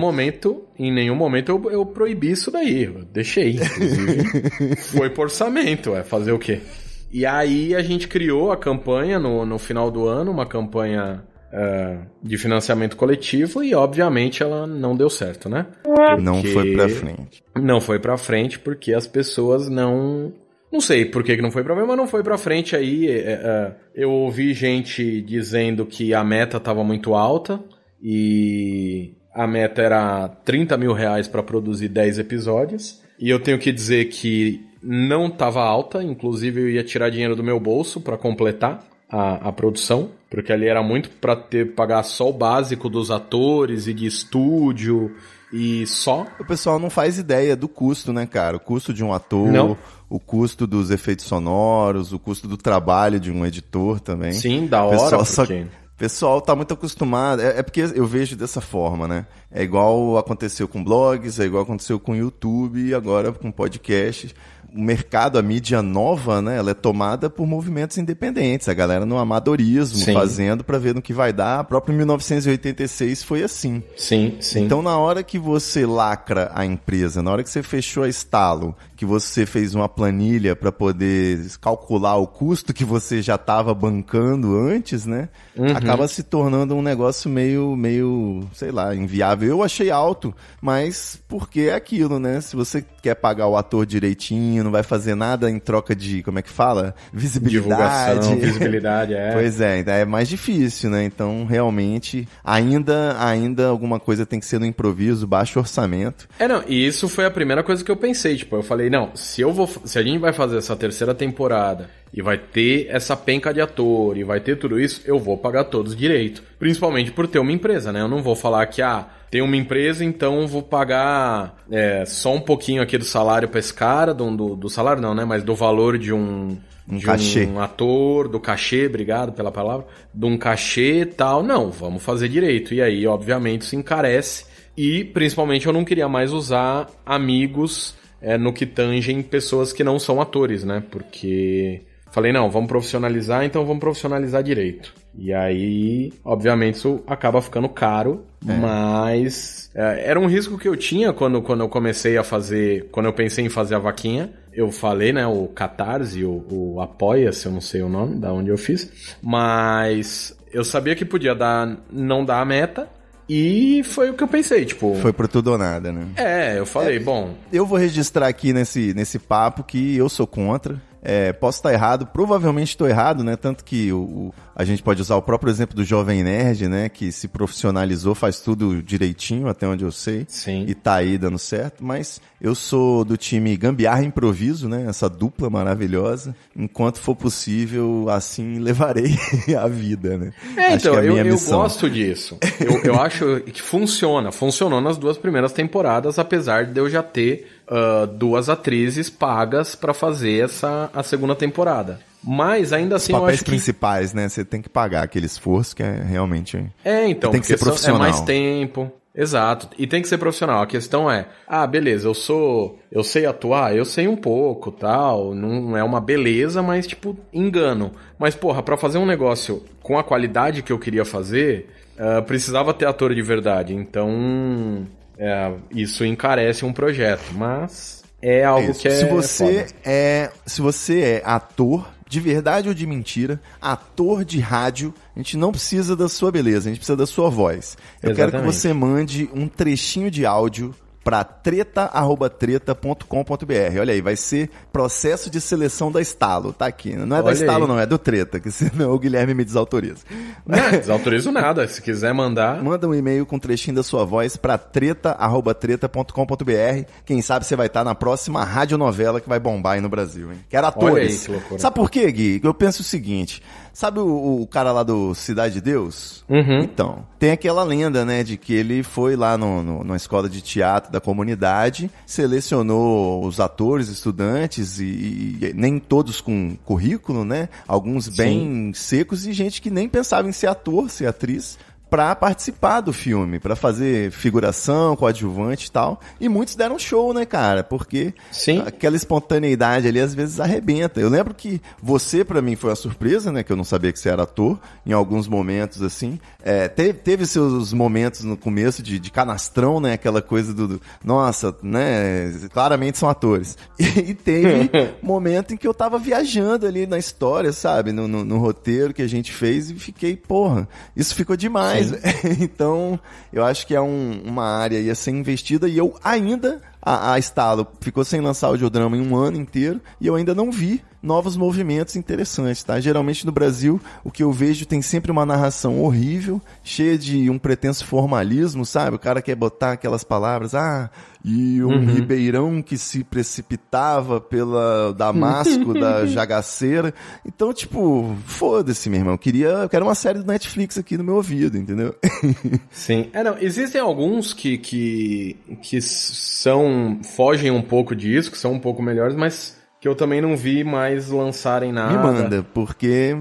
momento eu proibi isso daí. Eu deixei, inclusive. Foi por orçamento, fazer o quê? E aí a gente criou a campanha no final do ano, uma campanha de financiamento coletivo, e obviamente ela não deu certo, né? Não foi pra frente. Não foi pra frente porque as pessoas não sei por que não foi pra frente, mas não foi pra frente. Aí eu ouvi gente dizendo que a meta tava muito alta, e a meta era R$30 mil pra produzir 10 episódios, e eu tenho que dizer que não estava alta, inclusive eu ia tirar dinheiro do meu bolso para completar a produção, porque ali era muito para pagar só o básico dos atores e de estúdio e só. O pessoal não faz ideia do custo, né, cara? O custo de um ator, o custo dos efeitos sonoros, o custo do trabalho de um editor também. Sim, da hora, porque... O pessoal tá muito acostumado, porque eu vejo dessa forma, né? É igual aconteceu com blogs, é igual aconteceu com YouTube e agora com podcast. O mercado, a mídia nova, né? Ela é tomada por movimentos independentes, a galera no amadorismo, fazendo pra ver no que vai dar. A própria 1986 foi assim. Sim. Então, na hora que você lacra a empresa, na hora que você fechou a Estalo, que você fez uma planilha pra poder calcular o custo que você já tava bancando antes, né? Acaba se tornando um negócio meio, sei lá, inviável. Eu achei alto, mas porque é aquilo, né? Se você quer pagar o ator direitinho, não vai fazer nada em troca de, como é que fala? Visibilidade. Divulgação, visibilidade, Pois é mais difícil, né? Então, realmente, ainda alguma coisa tem que ser no improviso, baixo orçamento. E isso foi a primeira coisa que eu pensei, tipo, eu falei, não, se a gente vai fazer essa terceira temporada e vai ter essa penca de ator e vai ter tudo isso, eu vou pagar todos direito. Principalmente por ter uma empresa, né? Eu não vou falar que, tem uma empresa, então vou pagar só um pouquinho aqui do salário pra esse cara, do salário não, né? Mas do valor de um cachê. Um ator, do cachê, obrigado pela palavra, de um cachê e tal. Não, vamos fazer direito. E aí, obviamente, isso encarece. E, principalmente, eu não queria mais usar amigos no que tangem pessoas que não são atores, né? Porque falei, não, vamos profissionalizar, então vamos profissionalizar direito. E aí, obviamente, isso acaba ficando caro, mas era um risco que eu tinha quando eu comecei a fazer, quando eu pensei em fazer a vaquinha. Eu falei, né, o Catarse, o Apoia-se, eu não sei o nome, da onde eu fiz, mas eu sabia que podia não dar a meta, e foi o que eu pensei, tipo... Foi pro tudo ou nada, né? Eu falei, bom... Eu vou registrar aqui nesse papo que eu sou contra. Posso estar errado, provavelmente estou errado, né? Tanto que a gente pode usar o próprio exemplo do Jovem Nerd, né? Que se profissionalizou, faz tudo direitinho, até onde eu sei. Sim. E tá aí dando certo. Mas eu sou do time Gambiarra e Improviso, né? Essa dupla maravilhosa. Enquanto for possível, assim levarei a vida, né? Então, Acho que é a minha eu missão. gosto disso. Eu acho que funciona. Funcionou nas 2 primeiras temporadas, apesar de eu já ter 2 atrizes pagas pra fazer a segunda temporada. Mas ainda assim Os eu papéis acho que... principais, né? Você tem que pagar aquele esforço que é realmente... então, tem que ser profissional. É mais tempo. Exato. E tem que ser profissional. A questão é, beleza, eu sei atuar, eu sei um pouco, tal, não é uma beleza, mas tipo, engano. Mas porra, pra fazer um negócio com a qualidade que eu queria fazer, precisava ter ator de verdade. Então, isso encarece um projeto, mas é algo que é se você é ator de verdade ou de mentira, ator de rádio, a gente não precisa da sua beleza, a gente precisa da sua voz. Eu quero que você mande um trechinho de áudio para treta@treta.com.br. Olha aí, vai ser processo de seleção da Estalo, tá aqui. Não é da Estalo não, é do Treta, que senão o Guilherme me desautoriza. Não, desautorizo nada, se quiser mandar. Manda um e-mail com um trechinho da sua voz para treta@treta.com.br. Quem sabe você vai estar na próxima radionovela que vai bombar aí no Brasil, hein? Quero atores. Olha aí, que loucura. Sabe por quê, Gui? Eu penso o seguinte, sabe o cara lá do Cidade de Deus? Uhum. Então, tem aquela lenda, né, de que ele foi lá na escola de teatro da comunidade, selecionou os atores, estudantes, e nem todos com currículo, né? Alguns bem secos e gente que nem pensava em ser ator, ser atriz, pra participar do filme, pra fazer figuração, coadjuvante e tal. E muitos deram show, né, cara? Porque aquela espontaneidade ali às vezes arrebenta. Eu lembro que você, pra mim, foi uma surpresa, né? Que eu não sabia que você era ator, em alguns momentos, assim. Teve seus momentos no começo de canastrão, né? Aquela coisa nossa, né? Claramente são atores. E teve momento em que eu tava viajando ali na história, sabe? No roteiro que a gente fez e fiquei, porra, isso ficou demais. Então, eu acho que é uma área aí a ser investida e eu ainda, a Estalo ficou sem lançar audiodrama em um ano inteiro e eu ainda não vi novos movimentos interessantes, tá? Geralmente no Brasil, o que eu vejo tem sempre uma narração horrível, cheia de um pretenso formalismo, sabe? O cara quer botar aquelas palavras, e um ribeirão que se precipitava pela Damasco, da Jagaceira. Então, tipo, foda-se, meu irmão. Eu quero uma série do Netflix aqui no meu ouvido, entendeu? Sim. Não, existem alguns que fogem um pouco disso, que são um pouco melhores, mas que eu também não vi mais lançarem nada. Me manda, porque...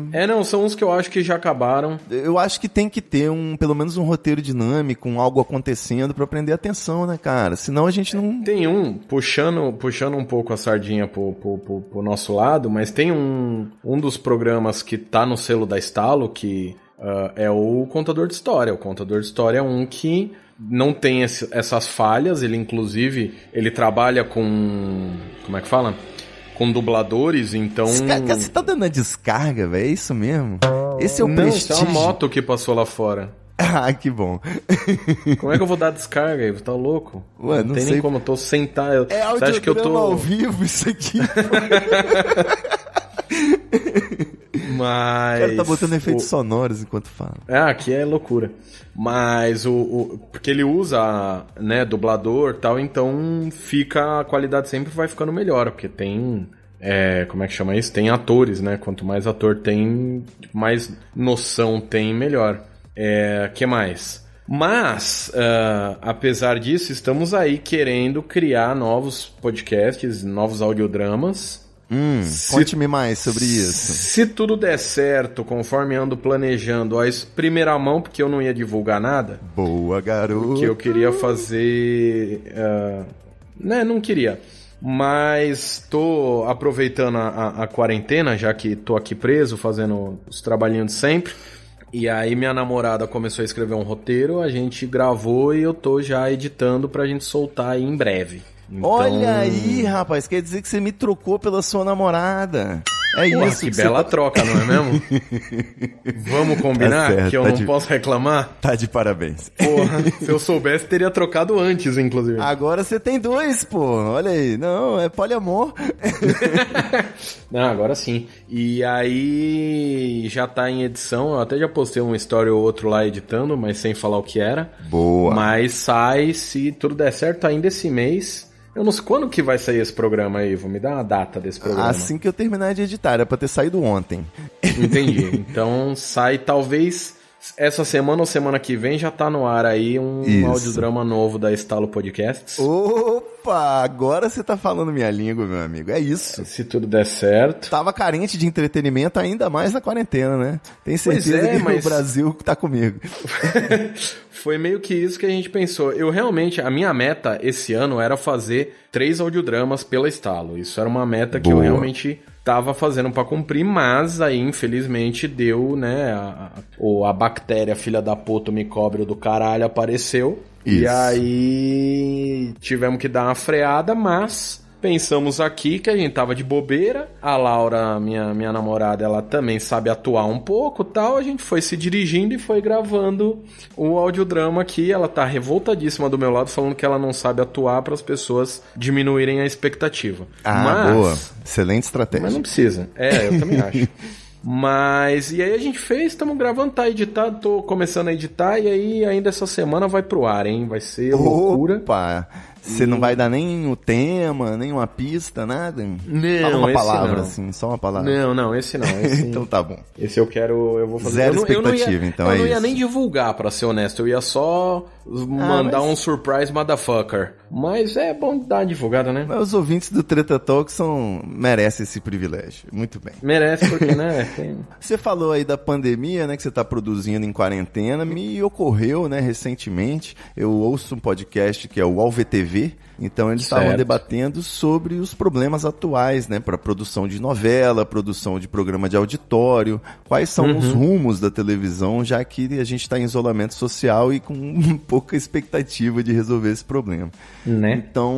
são uns que eu acho que já acabaram. Eu acho que tem que ter pelo menos um roteiro dinâmico, algo acontecendo pra prender atenção, né, cara? Senão a gente não... Tem puxando um pouco a sardinha pro nosso lado, mas tem um dos programas que tá no selo da Estalo, que é o Contador de História. O Contador de História é um que não tem essas falhas, ele trabalha com... Como é que fala? Com dubladores, então... Você tá dando a descarga, velho? É isso mesmo? Esse é o prestígio. Isso é uma moto que passou lá fora. Que bom. Como é que eu vou dar descarga aí? Tá louco? Ué, não tem nem como, eu tô sentado. É audiodrama ao vivo isso aqui. Mas... O cara tá botando efeitos sonoros enquanto fala. Aqui é loucura. Mas porque ele usa, né, dublador e tal, então a qualidade sempre vai ficando melhor, porque tem... como é que chama isso? Tem atores, né? Quanto mais ator tem, mais noção tem, melhor. Que mais? Mas, apesar disso, estamos aí querendo criar novos podcasts, novos audiodramas. Conte-me mais sobre isso. Se tudo der certo, conforme ando planejando, a primeira mão, porque eu não ia divulgar nada. Boa, garoto. Que eu queria fazer... não queria. Mas tô aproveitando a quarentena, já que tô aqui preso, fazendo os trabalhinhos de sempre. E aí minha namorada começou a escrever um roteiro, a gente gravou e eu tô já editando pra gente soltar aí em breve. Então... Olha aí, rapaz, quer dizer que você me trocou pela sua namorada. É isso. Que bela troca, não é mesmo? Vamos combinar? Tá certo, que eu não posso reclamar? Tá de parabéns. Porra, se eu soubesse, teria trocado antes, inclusive. Agora você tem 2, pô. Olha aí. Não, é poliamor. Não, agora sim. E aí já tá em edição. Eu até já postei uma história ou outro lá editando, mas sem falar o que era. Boa. Mas sai, se tudo der certo, ainda esse mês. Eu não sei quando que vai sair esse programa aí, Ivo. Me dá uma data desse programa. Assim que eu terminar de editar, era pra ter saído ontem. Entendi. Então sai talvez essa semana ou semana que vem já tá no ar aí um audiodrama novo da Estalo Podcasts. Opa, agora você tá falando minha língua, meu amigo. É isso. Se tudo der certo. Tava carente de entretenimento ainda mais na quarentena, né? Tem certeza que o Brasil tá comigo. Foi meio que isso que a gente pensou. Eu realmente, a minha meta esse ano era fazer 3 audiodramas pela Estalo. Isso era uma meta que eu realmente tava fazendo pra cumprir, mas aí infelizmente deu, né, a bactéria filha da puta me cobre do caralho apareceu. Isso. E aí tivemos que dar uma freada, mas pensamos aqui que a gente tava de bobeira. A Laura, minha namorada, ela também sabe atuar um pouco e tal. A gente foi se dirigindo e foi gravando o audiodrama aqui. Ela tá revoltadíssima do meu lado, falando que ela não sabe atuar para as pessoas diminuírem a expectativa. Boa. Excelente estratégia. Mas não precisa. Eu também acho. Mas, e aí a gente fez, estamos gravando, tá editado, tô começando a editar, e aí ainda essa semana vai pro ar, hein? Vai ser loucura. Opa! Você não vai dar nem o tema, nem uma pista, nada? Não, fala uma palavra, não. assim, só uma palavra. Não, esse não. Esse... Então tá bom. Esse eu vou fazer. Zero expectativa, então é isso. Eu não ia nem divulgar, pra ser honesto. Eu ia só mandar um surprise motherfucker. Mas é bom dar uma divulgada, né? Mas os ouvintes do Treta Talk merecem esse privilégio. Muito bem. Merece, porque, né? Você falou aí da pandemia, né? Que você tá produzindo em quarentena. Me ocorreu, né, recentemente. Eu ouço um podcast que é o AlvTV. Então eles estavam debatendo sobre os problemas atuais, né, para produção de novela, produção de programa de auditório, quais são os rumos da televisão, já que a gente está em isolamento social e com pouca expectativa de resolver esse problema. Né? Então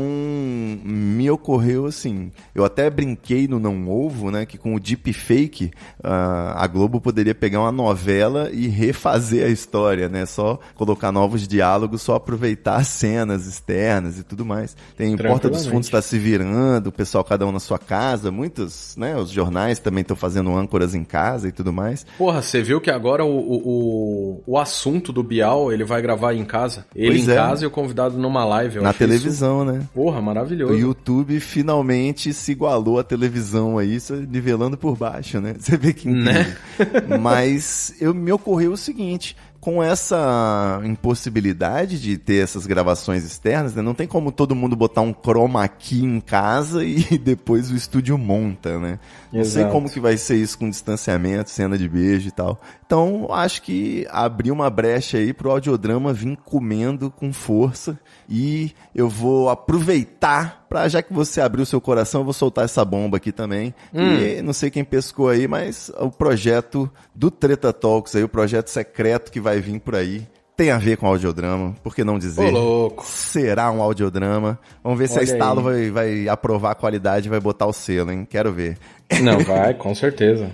me ocorreu assim, eu até brinquei no Não Ovo, né, que com o deepfake a Globo poderia pegar uma novela e refazer a história, né, só colocar novos diálogos, só aproveitar as cenas externas e tudo mais. Tem Porta dos Fundos está se virando, o pessoal cada um na sua casa, muitos, né, os jornais também estão fazendo âncoras em casa e tudo mais. Porra, você viu que agora o assunto do Bial, ele vai gravar em casa? Ele casa e o convidado numa live. Na televisão, né? Porra, maravilhoso. O YouTube finalmente se igualou à televisão aí, nivelando por baixo, né? Você vê que incrível. Né? Mas me ocorreu o seguinte... Com essa impossibilidade de ter essas gravações externas, né, não tem como todo mundo botar um chroma key em casa e depois o estúdio monta, né? Não sei como que vai ser isso com distanciamento, cena de beijo e tal. Então, acho que abriu uma brecha aí pro audiodrama vir comendo com força e eu vou aproveitar já que você abriu seu coração, eu vou soltar essa bomba aqui também. E não sei quem pescou aí, mas o projeto do Treta Talks aí, o projeto secreto que vai vir por aí, tem a ver com audiodrama, por que não dizer? Ô, louco. Será um audiodrama. Vamos ver se a Estalo vai aprovar a qualidade e vai botar o selo, hein? Quero ver. Não, vai, com certeza.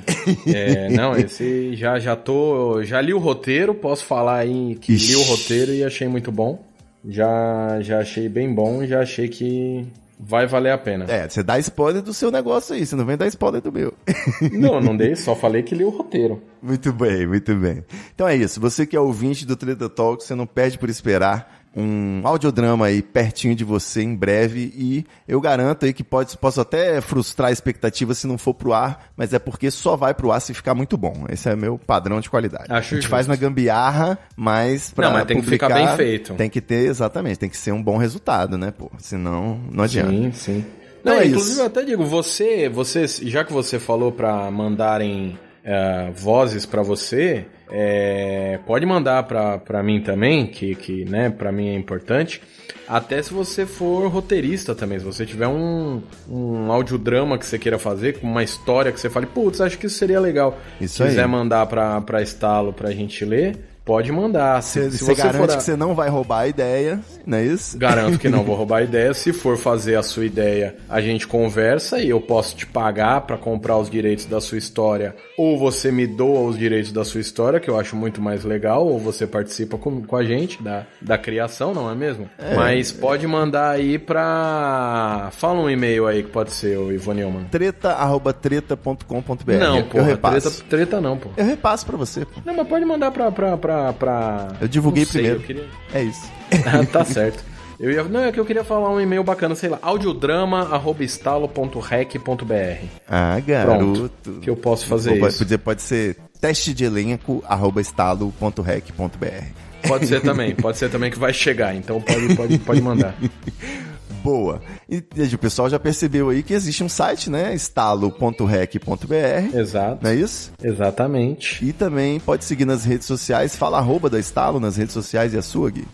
Esse já li o roteiro, posso falar aí que li o roteiro e achei muito bom. Já achei bem bom e já achei que vai valer a pena. Você dá spoiler do seu negócio aí, você não vem dar spoiler do meu. Não dei, só falei que li o roteiro. Muito bem, muito bem. Então é isso, você que é ouvinte do Treta Talk, você não perde por esperar um audiodrama aí pertinho de você em breve e eu garanto aí que posso até frustrar a expectativa se não for pro ar, mas é porque só vai pro ar se ficar muito bom. Esse é meu padrão de qualidade. Acho a gente justo. faz na gambiarra, mas mas tem publicar, que ficar bem feito. Tem que ter, exatamente, tem que ser um bom resultado, né, pô? Senão não adianta. Sim. Então é inclusive isso. eu até digo, você, já que você falou pra mandarem vozes pra você, pode mandar pra mim também, que né, pra mim é importante. Até se você for roteirista também, se você tiver um audiodrama que você queira fazer, com uma história que você fale, putz, acho que isso seria legal. Isso se aí. quiser mandar pra Estalo pra gente ler, pode mandar. Se Você garante que você não vai roubar a ideia, não é isso? Garanto que não vou roubar a ideia. Se for fazer a sua ideia, a gente conversa e eu posso te pagar pra comprar os direitos da sua história, ou você me doa os direitos da sua história, que eu acho muito mais legal, ou você participa com a gente da criação, não é mesmo? Mas pode mandar aí pra... Fala um e-mail aí que pode ser, o Ivo Neumann. treta@treta.com.br. Não, eu porra, repasso. treta não, pô. Eu repasso pra você, pô. Não, mas pode mandar pra Eu divulguei não sei, primeiro. eu queria... É isso. Tá certo. É que eu queria falar um e-mail bacana, sei lá, audiodrama@estalo.rec.br. Ah, garoto. Pronto, que eu posso fazer isso. Pode ser testedeelenco@estalo.rec.br. Pode ser também que vai chegar, então pode mandar. Boa. E o pessoal já percebeu aí que existe um site, né? estalo.rec.br. Exato. Não é isso? Exatamente. E também pode seguir nas redes sociais. Fala @ da Estalo nas redes sociais e a sua, Gui.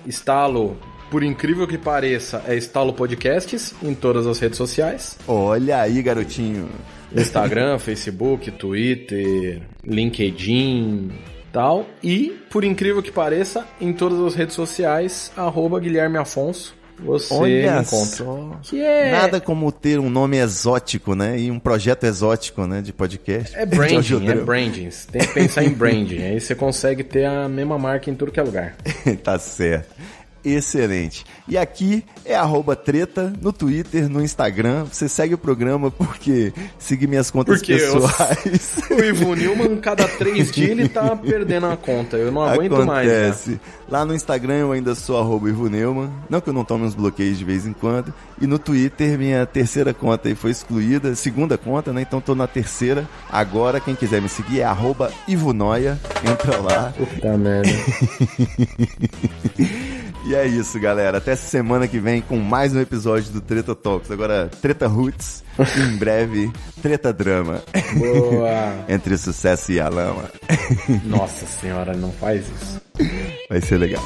Estalo, por incrível que pareça, é Estalo Podcasts em todas as redes sociais. Olha aí, garotinho. Instagram, Facebook, Twitter, LinkedIn, tal. E, por incrível que pareça, em todas as redes sociais, @Guilherme Afonso. Você Olha encontra. só. Que é... Nada como ter um nome exótico, né? E um projeto exótico, né? De podcast. É branding. Tem que pensar em branding. Aí você consegue ter a mesma marca em tudo que é lugar. Tá certo. Excelente. E aqui é @treta no Twitter, no Instagram. Você segue o programa porque seguir minhas contas pessoais. O Ivo Neumann, cada 3 dias ele tá perdendo a conta. Eu não aguento mais. Acontece. Lá no Instagram eu ainda sou @Ivo Neumann. Não que eu não tome uns bloqueios de vez em quando. E no Twitter minha terceira conta aí foi excluída. Segunda conta, né? Então tô na terceira. Agora quem quiser me seguir é @Ivonoia. Entra lá. Puta merda. E é isso, galera. Até semana que vem com mais um episódio do Treta Talks. Agora, Treta Roots. Em breve, Treta Drama. Boa. Entre o sucesso e a lama. Nossa senhora, não faz isso. Vai ser legal.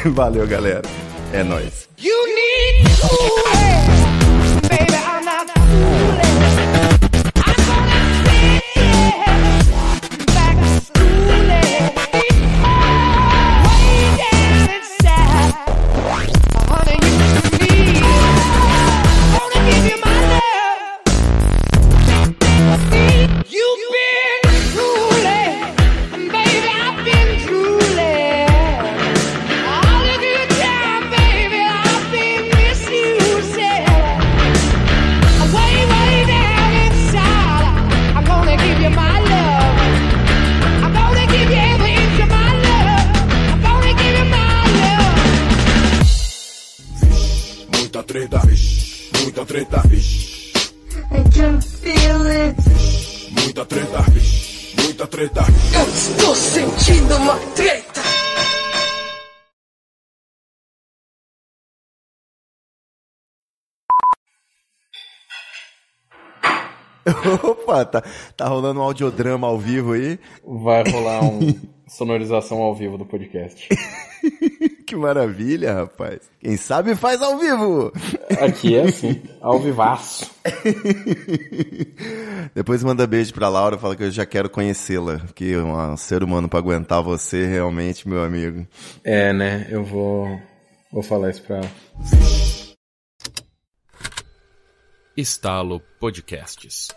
Valeu, galera. É nóis. You need fooling, baby. I'm not fooling. I'm gonna take it back to schooling. Way down inside, honey, you need it. I wanna give you my love. You've been drooling, baby. I've been drooling. All the good time, baby. I've been misusing. Way, way down inside, I'm gonna give you my love. I'm gonna give you every inch of my love. I'm gonna give you my love. Muita treta, muita treta, I can feel it. muita treta, muita treta. Eu estou sentindo uma treta. Opa, tá rolando um audiodrama ao vivo aí. Vai rolar sonorização ao vivo do podcast. Que maravilha, rapaz. Quem sabe faz ao vivo. Aqui é assim, ao vivaço. Depois manda beijo pra Laura, fala que eu já quero conhecê-la. Que um ser humano pra aguentar você, realmente, meu amigo. É, né? Eu vou falar isso pra ela. Estalo Podcasts.